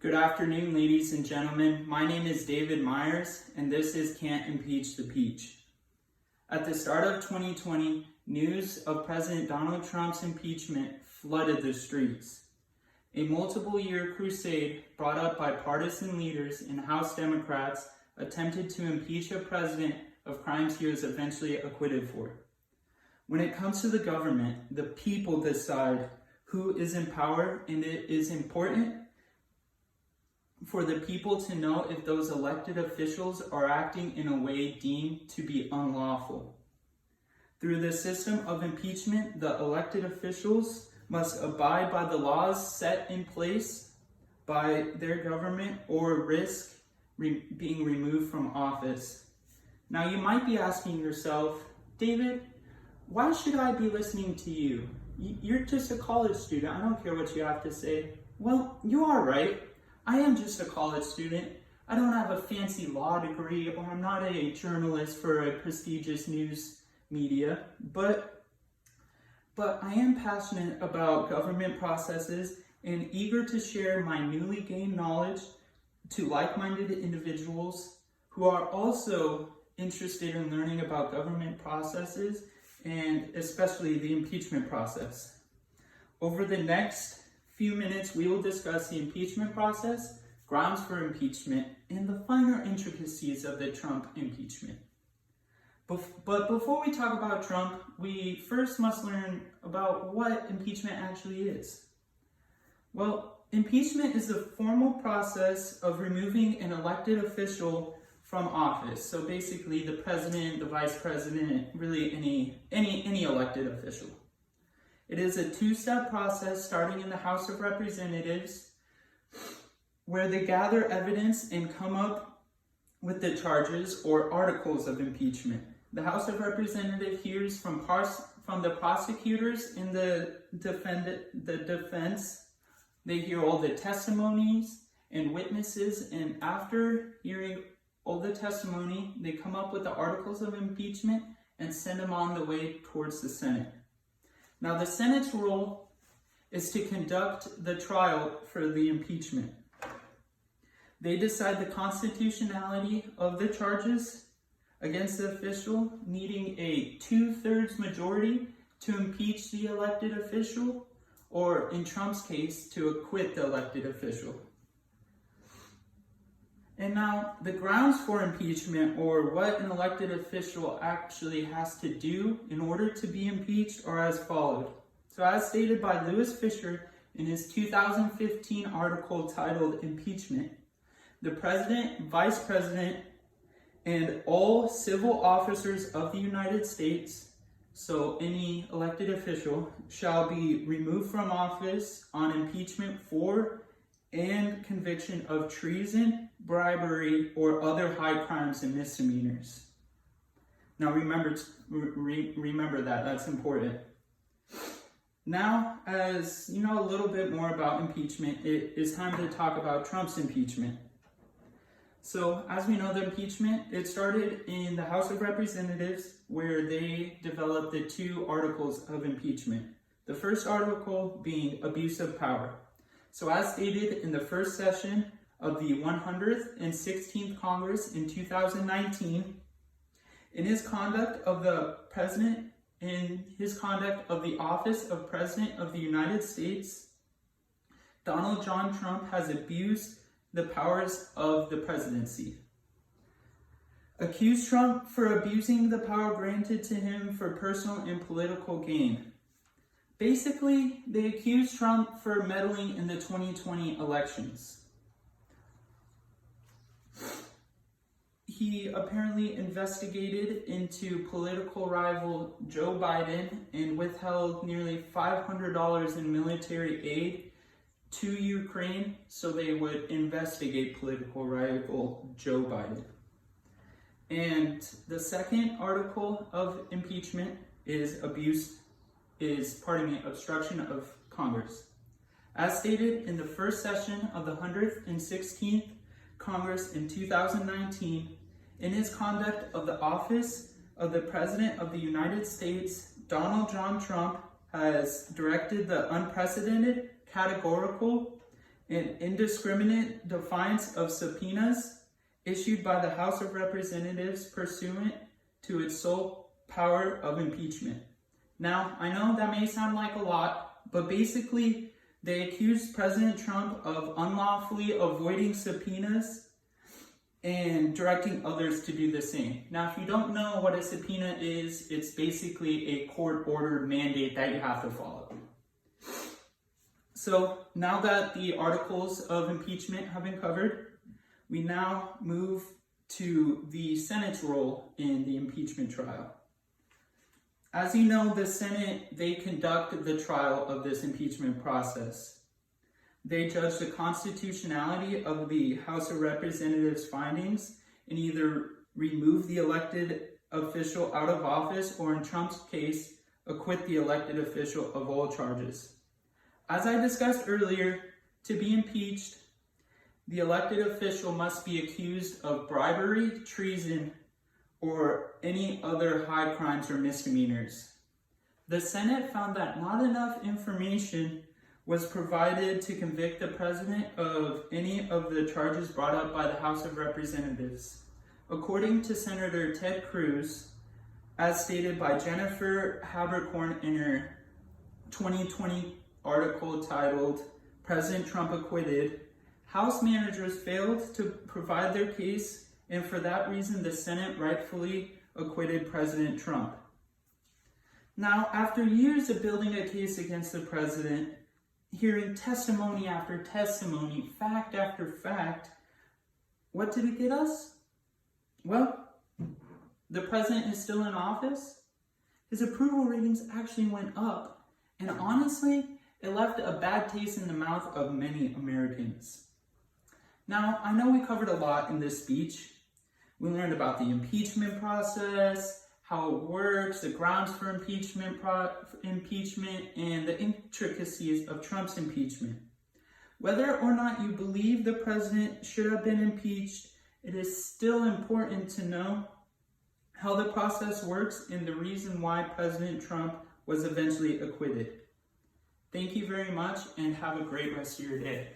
Good afternoon, ladies and gentlemen. My name is David Myers, and this is Can't Impeach the Peach. At the start of 2020, news of President Donald Trump's impeachment flooded the streets. A multiple-year crusade brought up by partisan leaders and House Democrats attempted to impeach a president of crimes he was eventually acquitted for. When it comes to the government, the people decide who is in power, and it is important for the people to know if those elected officials are acting in a way deemed to be unlawful. Through the system of impeachment, the elected officials must abide by the laws set in place by their government or risk being removed from office. Now you might be asking yourself, David, why should I be listening to you? You're just a college student. I don't care what you have to say. Well, you are right. I am just a college student. I don't have a fancy law degree, or I'm not a journalist for a prestigious news media, but I am passionate about government processes and eager to share my newly gained knowledge to like-minded individuals who are also interested in learning about government processes and especially the impeachment process. Over the next few minutes, we will discuss the impeachment process, grounds for impeachment, and the finer intricacies of the Trump impeachment. But before we talk about Trump, we first must learn about what impeachment actually is. Well, impeachment is the formal process of removing an elected official from office. So basically the president, the vice president, really any elected official. It is a two-step process starting in the House of Representatives, where they gather evidence and come up with the charges or articles of impeachment. The House of Representatives hears from the prosecutors and the defense. They hear all the testimonies and witnesses, and after hearing all the testimony, they come up with the articles of impeachment and send them on the way towards the Senate. Now, the Senate's role is to conduct the trial for the impeachment. They decide the constitutionality of the charges against the official, needing a 2/3 majority to impeach the elected official, or in Trump's case, to acquit the elected official. And now, the grounds for impeachment, or what an elected official actually has to do in order to be impeached, are as followed. So as stated by Lewis Fisher in his 2015 article titled Impeachment, the president, vice president, and all civil officers of the United States, so any elected official, shall be removed from office on impeachment for and conviction of treason, bribery, or other high crimes and misdemeanors. Now remember that, that's important. Now, as you know a little bit more about impeachment, it is time to talk about Trump's impeachment. So, as we know, the impeachment, it started in the House of Representatives, where they developed the two articles of impeachment. The first article being abuse of power. So as stated in the first session of the 116th Congress in 2019, in his conduct of the president, in his conduct of the office of President of the United States, Donald John Trump has abused the powers of the presidency. Accused Trump for abusing the power granted to him for personal and political gain. Basically, they accused Trump for meddling in the 2020 elections. He apparently investigated into political rival Joe Biden and withheld nearly $500 in military aid to Ukraine so they would investigate political rival Joe Biden. And the second article of impeachment is obstruction of Congress. As stated in the first session of the 116th Congress in 2019, in his conduct of the office of the President of the United States, Donald John Trump has directed the unprecedented, categorical, an indiscriminate defiance of subpoenas issued by the House of Representatives pursuant to its sole power of impeachment. Now, I know that may sound like a lot, but basically, they accused President Trump of unlawfully avoiding subpoenas and directing others to do the same. Now, if you don't know what a subpoena is, it's basically a court-ordered mandate that you have to follow. So, now that the articles of impeachment have been covered, we now move to the Senate's role in the impeachment trial. As you know, the Senate, they conduct the trial of this impeachment process. They judge the constitutionality of the House of Representatives' findings and either remove the elected official out of office or, in Trump's case, acquit the elected official of all charges. As I discussed earlier, to be impeached, the elected official must be accused of bribery, treason, or any other high crimes or misdemeanors. The Senate found that not enough information was provided to convict the president of any of the charges brought up by the House of Representatives. According to Senator Ted Cruz, as stated by Jennifer Habercorn in her 2020 article titled "President Trump Acquitted," House managers failed to provide their case, and for that reason, the Senate rightfully acquitted President Trump. Now, after years of building a case against the president, hearing testimony after testimony, fact after fact, what did it get us? Well, the president is still in office. His approval ratings actually went up, and honestly, it left a bad taste in the mouth of many Americans. Now, I know we covered a lot in this speech. We learned about the impeachment process, how it works, the grounds for impeachment, and the intricacies of Trump's impeachment. Whether or not you believe the president should have been impeached, it is still important to know how the process works and the reason why President Trump was eventually acquitted. Thank you very much and have a great rest of your day.